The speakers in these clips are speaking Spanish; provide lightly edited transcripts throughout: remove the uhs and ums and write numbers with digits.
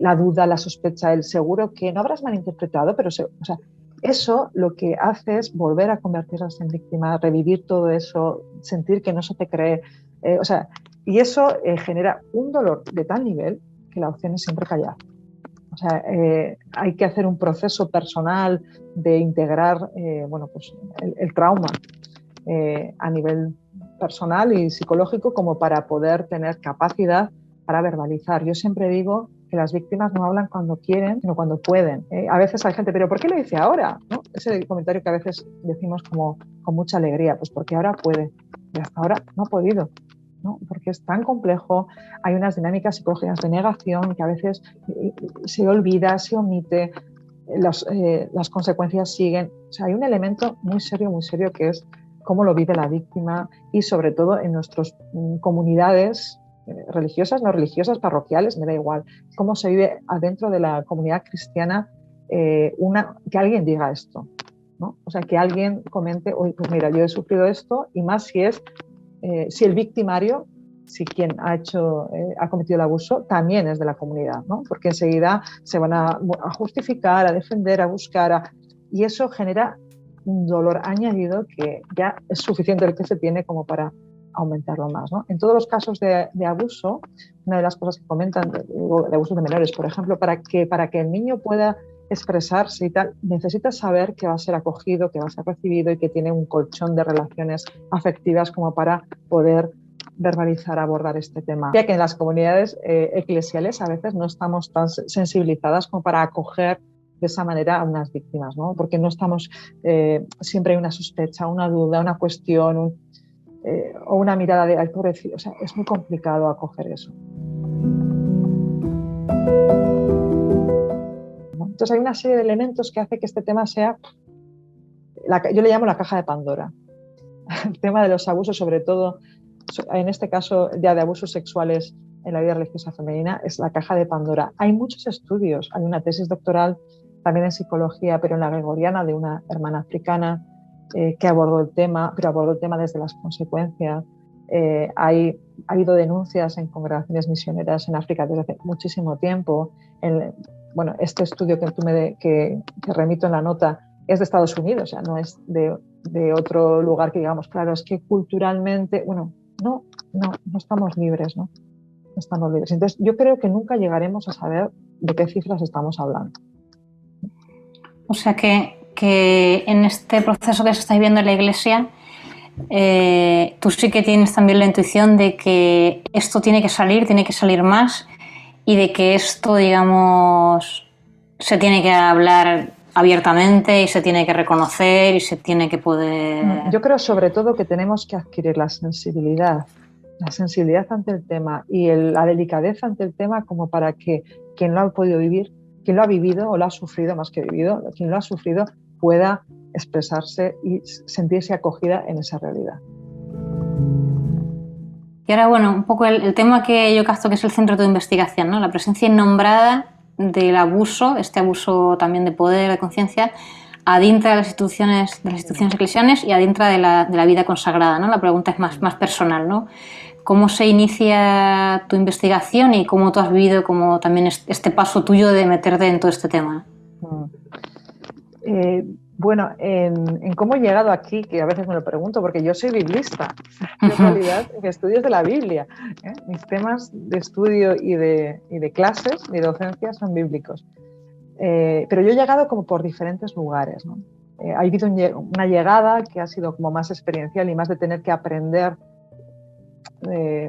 la duda, la sospecha, el seguro que no habrás malinterpretado, pero o sea, eso lo que hace es volver a convertirse en víctima, revivir todo eso, sentir que no se te cree, o sea, y eso genera un dolor de tal nivel que la opción es siempre callar. O sea, hay que hacer un proceso personal de integrar bueno, pues el trauma a nivel personal y psicológico como para poder tener capacidad para verbalizar. Yo siempre digo que las víctimas no hablan cuando quieren, sino cuando pueden. A veces hay gente, ¿pero por qué lo dice ahora? ¿No? Ese comentario que a veces decimos como con mucha alegría, pues porque ahora puede, y hasta ahora no ha podido, ¿no? Porque es tan complejo, hay unas dinámicas psicológicas de negación que a veces se olvida, se omite, las consecuencias siguen. O sea, hay un elemento muy serio que es cómo lo vive la víctima y sobre todo en nuestras comunidades religiosas, no religiosas, parroquiales, me da igual, cómo se vive adentro de la comunidad cristiana que alguien diga esto, ¿no? O sea, que alguien comente, oye, pues mira, yo he sufrido esto, y más si el victimario, si quien ha cometido el abuso, también es de la comunidad, ¿no? Porque enseguida se van a justificar, a defender, a buscar, y eso genera un dolor añadido que ya es suficiente el que se tiene como para aumentarlo más, ¿no? En todos los casos de abuso, una de las cosas que comentan de abusos de menores, por ejemplo, para que el niño pueda expresarse y tal, necesita saber que va a ser acogido, que va a ser recibido y que tiene un colchón de relaciones afectivas como para poder verbalizar, abordar este tema. Ya que en las comunidades eclesiales a veces no estamos tan sensibilizadas como para acoger de esa manera a unas víctimas, ¿no? Porque no estamos, siempre hay una sospecha, una duda, una cuestión, o una mirada de, ay, pobrecito, o sea, es muy complicado acoger eso. Entonces hay una serie de elementos que hace que este tema sea, yo le llamo la caja de Pandora. El tema de los abusos, sobre todo, en este caso ya de abusos sexuales en la vida religiosa femenina, es la caja de Pandora. Hay muchos estudios, hay una tesis doctoral también en psicología, pero en la gregoriana, de una hermana africana que abordó el tema, pero abordó el tema desde las consecuencias. Ha habido denuncias en congregaciones misioneras en África desde hace muchísimo tiempo. Bueno, este estudio que remito en la nota es de Estados Unidos, o sea, no es de otro lugar que digamos, claro, es que culturalmente, bueno, no estamos libres, ¿no? No estamos libres. Entonces, yo creo que nunca llegaremos a saber de qué cifras estamos hablando. O sea que en este proceso que se está viviendo en la Iglesia, tú sí que tienes también la intuición de que esto tiene que salir más, y de que esto, digamos, se tiene que hablar abiertamente y se tiene que reconocer y se tiene que poder... Yo creo sobre todo que tenemos que adquirir la sensibilidad ante el tema y la delicadeza ante el tema, como para que quien lo ha podido vivir, quien lo ha vivido o lo ha sufrido, más que vivido, quien lo ha sufrido pueda expresarse y sentirse acogida en esa realidad. Y ahora, bueno, un poco el tema que yo capto que es el centro de tu investigación, ¿no? La presencia innombrada del abuso, este abuso también de poder, de conciencia, adintra de las instituciones eclesiales y adintra de la vida consagrada, ¿no? La pregunta es más personal, ¿no? ¿Cómo se inicia tu investigación y cómo tú has vivido como también este paso tuyo de meterte en todo este tema? Bueno, en cómo he llegado aquí, que a veces me lo pregunto, porque yo soy biblista, yo en realidad mi estudio es de la Biblia, mis temas de estudio y de clases, de docencia son bíblicos, pero yo he llegado como por diferentes lugares, ¿no? Ha habido una llegada que ha sido como más experiencial y más de tener que aprender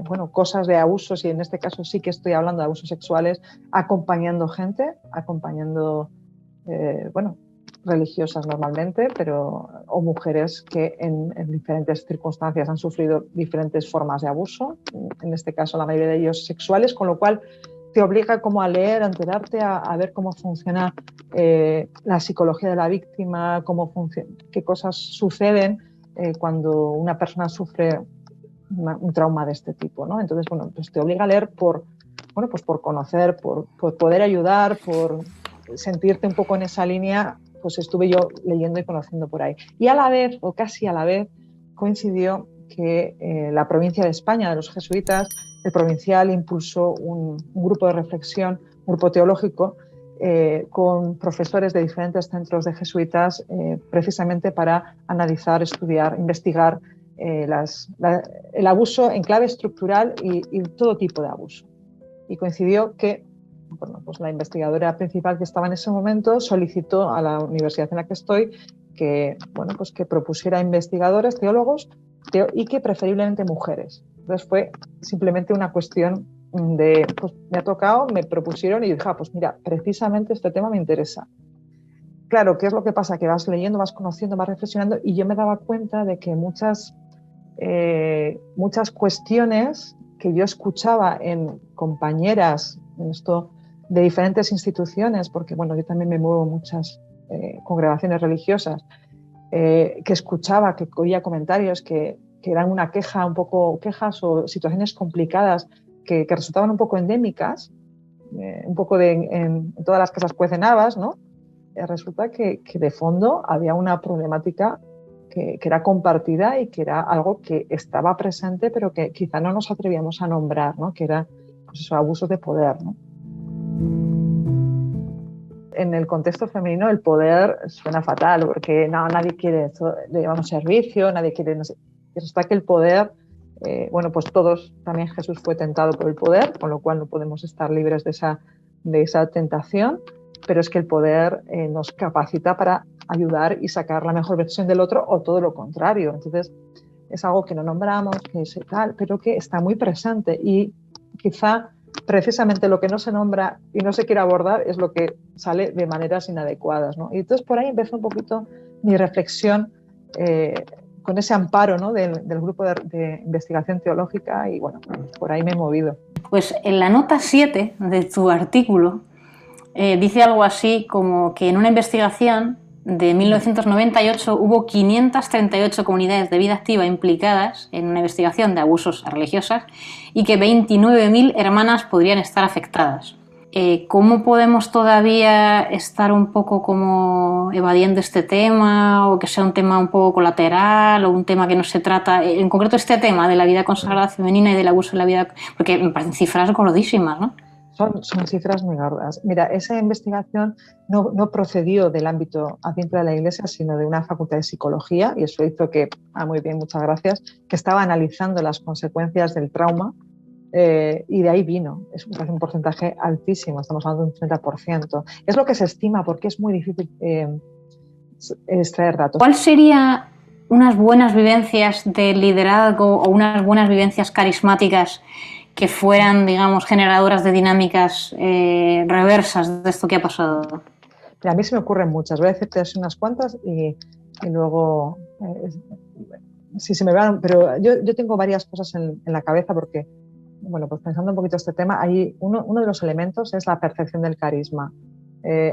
bueno, cosas de abusos, y en este caso sí que estoy hablando de abusos sexuales, acompañando gente, bueno, religiosas normalmente, o mujeres que en diferentes circunstancias han sufrido diferentes formas de abuso, en este caso la mayoría de ellos sexuales, con lo cual te obliga como a leer, a enterarte, a ver cómo funciona la psicología de la víctima, qué cosas suceden cuando una persona sufre un trauma de este tipo, ¿no? Entonces, bueno, pues te obliga a leer por conocer, por poder ayudar, por sentirte un poco en esa línea. Pues estuve yo leyendo y conociendo por ahí. Y a la vez, o casi a la vez, coincidió que la provincia de España, de los jesuitas, el provincial impulsó un grupo de reflexión grupo teológico, con profesores de diferentes centros de jesuitas, precisamente para analizar, estudiar, investigar el abuso en clave estructural y todo tipo de abuso. Y coincidió que pues la investigadora principal que estaba en ese momento solicitó a la universidad en la que estoy que propusiera investigadores, teólogos, y que preferiblemente mujeres. Entonces fue simplemente una cuestión de, pues me ha tocado, me propusieron y dije, pues mira, precisamente este tema me interesa. Claro, ¿qué es lo que pasa? Que vas leyendo, vas conociendo, vas reflexionando, y yo me daba cuenta de que muchas cuestiones que yo escuchaba en compañeras en esto de diferentes instituciones, porque bueno, yo también me muevo en muchas congregaciones religiosas, que escuchaba, que oía comentarios que eran una queja, un poco quejas o situaciones complicadas que resultaban un poco endémicas, un poco en todas las casas cuecen habas, ¿no? Resulta que de fondo había una problemática que era compartida y que era algo que estaba presente, pero que quizá no nos atrevíamos a nombrar, ¿no? Que era pues eso, abusos de poder, ¿no? En el contexto femenino el poder suena fatal, porque no, nadie quiere eso, le llamamos servicio, nadie quiere, no sé. Resulta que el poder, pues todos, también Jesús fue tentado por el poder, con lo cual no podemos estar libres de esa tentación, pero es que el poder nos capacita para ayudar y sacar la mejor versión del otro, o todo lo contrario. Entonces es algo que no nombramos, que es tal, pero que está muy presente, y quizá precisamente lo que no se nombra y no se quiere abordar es lo que sale de maneras inadecuadas, ¿no? Y entonces por ahí empezó un poquito mi reflexión con ese amparo, ¿no? del grupo de investigación teológica, y bueno, por ahí me he movido. Pues en la nota 7 de tu artículo dice algo así como que en una investigación de 1998 hubo 538 comunidades de vida activa implicadas en una investigación de abusos a religiosas y que 29.000 hermanas podrían estar afectadas. ¿Cómo podemos todavía estar un poco como evadiendo este tema, o que sea un tema un poco colateral, o un tema que no se trata, en concreto este tema de la vida consagrada femenina y del abuso en la vida, porque me parecen cifras gordísimas, ¿no? Son cifras muy gordas. Mira, esa investigación no procedió del ámbito dentro de la Iglesia, sino de una facultad de psicología, y eso hizo que, muy bien, muchas gracias, que estaba analizando las consecuencias del trauma, y de ahí vino. Es un porcentaje altísimo, estamos hablando de un 30%. Es lo que se estima, porque es muy difícil extraer datos. ¿Cuál sería unas buenas vivencias de liderazgo o unas buenas vivencias carismáticas que fueran, digamos, generadoras de dinámicas reversas de esto que ha pasado? A mí se me ocurren muchas. Voy a decirte así unas cuantas y luego si se me van, pero yo tengo varias cosas en la cabeza, porque bueno, pues pensando un poquito este tema, hay uno de los elementos es la percepción del carisma.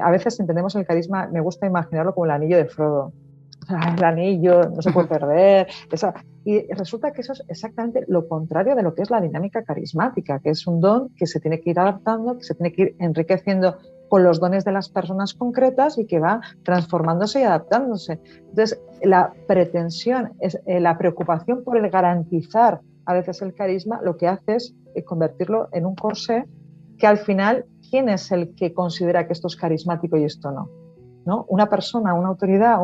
A veces entendemos el carisma, me gusta imaginarlo como el anillo de Frodo. O sea, el anillo no se puede perder. Y resulta que eso es exactamente lo contrario de lo que es la dinámica carismática, que es un don que se tiene que ir adaptando, que se tiene que ir enriqueciendo con los dones de las personas concretas y que va transformándose y adaptándose. Entonces, la pretensión, la preocupación por el garantizar a veces el carisma, lo que hace es convertirlo en un corsé que al final, ¿quién es el que considera que esto es carismático y esto no? ¿No? Una persona, una autoridad,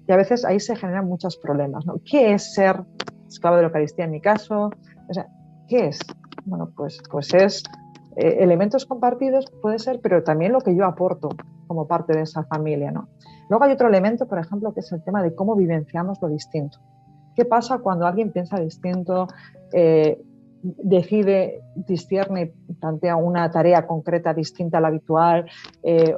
y a veces ahí se generan muchos problemas, ¿no? ¿Qué es ser esclavo de la Eucaristía en mi caso? O sea, ¿qué es? Bueno, pues es elementos compartidos, puede ser, pero también lo que yo aporto como parte de esa familia, ¿no? Luego hay otro elemento, por ejemplo, que es el tema de cómo vivenciamos lo distinto. ¿Qué pasa cuando alguien piensa distinto, decide, discierne, plantea una tarea concreta distinta a la habitual,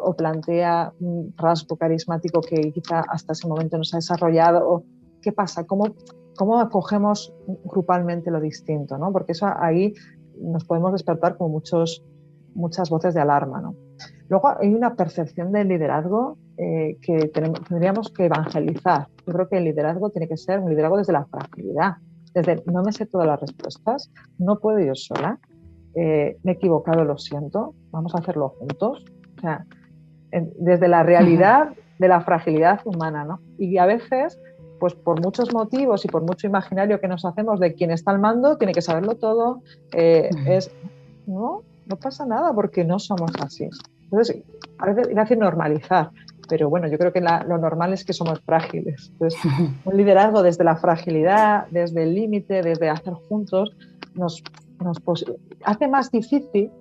o plantea un rasgo carismático que quizá hasta ese momento no se ha desarrollado? ¿O qué pasa? ¿Cómo acogemos grupalmente lo distinto, ¿no? Porque eso ahí nos podemos despertar como muchas voces de alarma, ¿no? Luego hay una percepción del liderazgo que tendríamos que evangelizar. Yo creo que el liderazgo tiene que ser un liderazgo desde la fragilidad, desde no me sé todas las respuestas, no puedo yo sola, me he equivocado, lo siento, vamos a hacerlo juntos. O sea, desde la realidad de la fragilidad humana, ¿no? Y a veces, pues por muchos motivos y por mucho imaginario que nos hacemos de quien está al mando, tiene que saberlo todo, ¿no? no pasa nada porque no somos así. Entonces, a veces iba a decir normalizar, pero bueno, yo creo que lo normal es que somos frágiles. Entonces, un liderazgo desde la fragilidad, desde el límite, desde hacer juntos, nos hace más difícil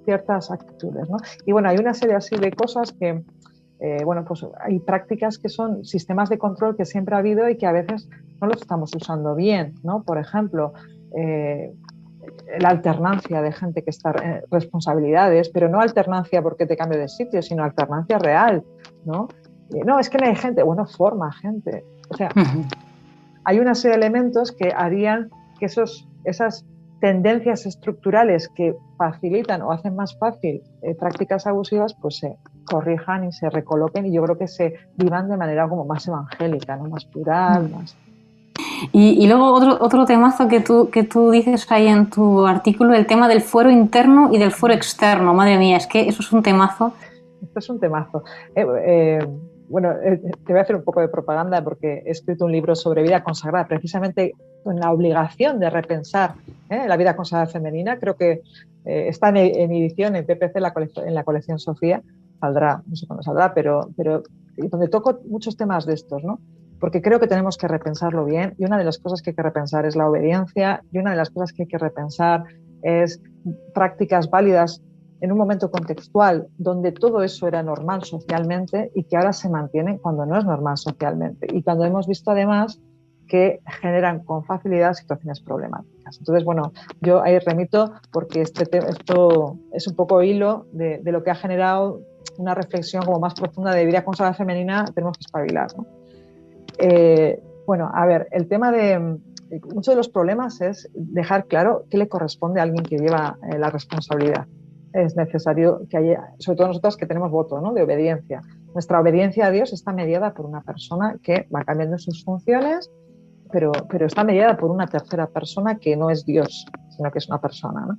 ciertas actitudes, ¿no? Y bueno, hay una serie así de cosas que, bueno, pues hay prácticas que son sistemas de control que siempre ha habido y que a veces no los estamos usando bien, ¿no? Por ejemplo, la alternancia de gente que está en responsabilidades, pero no alternancia porque te cambie de sitio, sino alternancia real, ¿no? No, es que no hay gente, bueno, forma gente. O sea, hay una serie de elementos que harían que esas tendencias estructurales que facilitan o hacen más fácil prácticas abusivas, pues se corrijan y se recoloquen, y yo creo que se vivan de manera como más evangélica, ¿no? Más plural, más... Y luego otro temazo que tú dices ahí en tu artículo, el tema del fuero interno y del fuero externo. Madre mía, es que eso es un temazo. Esto es un temazo. Bueno, te voy a hacer un poco de propaganda porque he escrito un libro sobre vida consagrada, precisamente con la obligación de repensar la vida consagrada femenina. Creo que está en edición en PPC en la colección Sofía. Saldrá, no sé cuándo saldrá, pero donde toco muchos temas de estos, ¿no? Porque creo que tenemos que repensarlo bien, y una de las cosas que hay que repensar es la obediencia, y una de las cosas que hay que repensar es prácticas válidas en un momento contextual donde todo eso era normal socialmente y que ahora se mantiene cuando no es normal socialmente, y cuando hemos visto además que generan con facilidad situaciones problemáticas. Entonces, bueno, yo ahí remito porque esto es un poco hilo de lo que ha generado una reflexión como más profunda de vida consagrada femenina. Tenemos que espabilar, ¿no? Bueno, a ver, el tema de muchos de los problemas es dejar claro qué le corresponde a alguien que lleva la responsabilidad. Es necesario que haya, sobre todo nosotros que tenemos voto, ¿no?, de obediencia. Nuestra obediencia a Dios está mediada por una persona que va cambiando sus funciones, pero está mediada por una tercera persona que no es Dios, sino que es una persona, ¿no?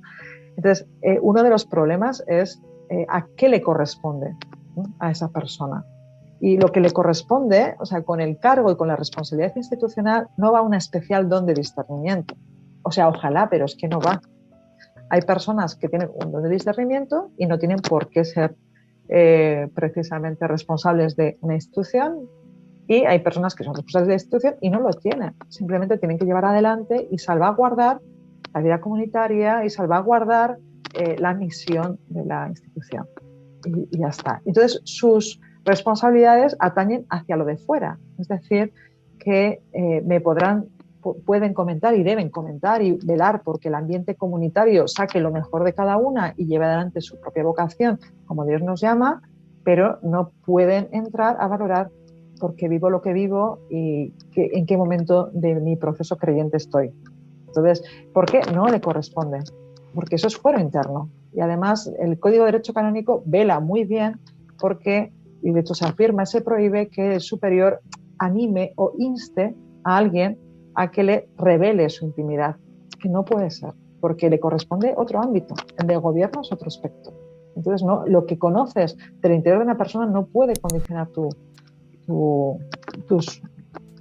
Entonces, uno de los problemas es a qué le corresponde, ¿no?, a esa persona. Y lo que le corresponde, o sea, con el cargo y con la responsabilidad institucional, no va un especial don de discernimiento. O sea, ojalá, pero es que no va. Hay personas que tienen un don de discernimiento y no tienen por qué ser precisamente responsables de una institución, y hay personas que son responsables de la institución y no lo tienen. Simplemente tienen que llevar adelante y salvaguardar la vida comunitaria y salvaguardar la misión de la institución. Y ya está. Entonces, sus responsabilidades atañen hacia lo de fuera. Es decir, que pueden comentar y deben comentar y velar porque el ambiente comunitario saque lo mejor de cada una y lleve adelante su propia vocación, como Dios nos llama, pero no pueden entrar a valorar por qué vivo lo que vivo y en qué momento de mi proceso creyente estoy. Entonces, ¿por qué? No le corresponde, porque eso es fuero interno. Y además el Código de Derecho Canónico vela muy bien porque, y de hecho se afirma, se prohíbe que el superior anime o inste a alguien a que le revele su intimidad, que no puede ser, porque le corresponde otro ámbito. El de gobierno es otro aspecto. Entonces, no, lo que conoces del interior de una persona no puede condicionar tus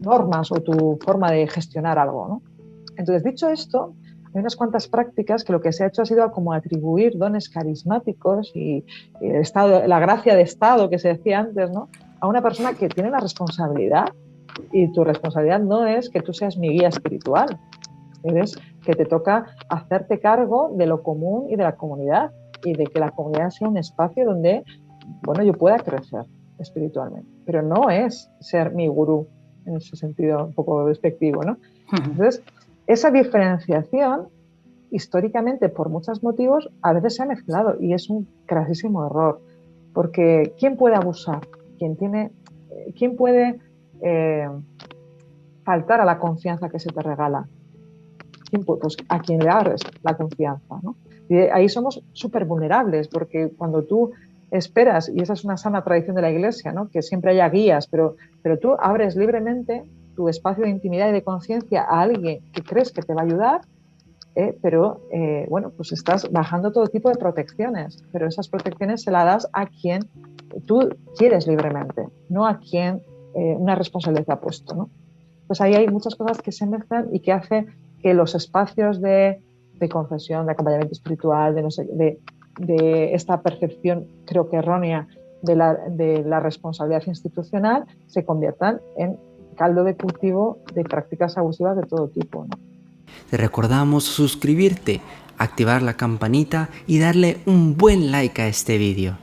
normas o tu forma de gestionar algo, ¿no? Entonces, dicho esto, hay unas cuantas prácticas que lo que se ha hecho ha sido como atribuir dones carismáticos y la gracia de Estado que se decía antes, ¿no?, a una persona que tiene la responsabilidad, y tu responsabilidad no es que tú seas mi guía espiritual, es que te toca hacerte cargo de lo común y de la comunidad, y de que la comunidad sea un espacio donde, bueno, yo pueda crecer espiritualmente, pero no es ser mi gurú en ese sentido un poco despectivo, ¿no? Entonces, esa diferenciación, históricamente, por muchos motivos, a veces se ha mezclado, y es un grasísimo error, porque ¿quién puede abusar? ¿Quién puede faltar a la confianza que se te regala? Pues a quien le abres la confianza, ¿no? Y ahí somos súper vulnerables, porque cuando tú esperas, y esa es una sana tradición de la Iglesia, ¿no?, que siempre haya guías, pero tú abres libremente tu espacio de intimidad y de conciencia a alguien que crees que te va a ayudar, bueno, pues estás bajando todo tipo de protecciones, pero esas protecciones se las das a quien tú quieres libremente, no a quien una responsabilidad te ha puesto, ¿no? Pues ahí hay muchas cosas que se mezclan y que hace que los espacios de confesión, de acompañamiento espiritual, de de esta percepción, creo que errónea, de la responsabilidad institucional, se conviertan en caldo de cultivo de prácticas abusivas de todo tipo, ¿no? Te recordamos suscribirte, activar la campanita y darle un buen like a este vídeo.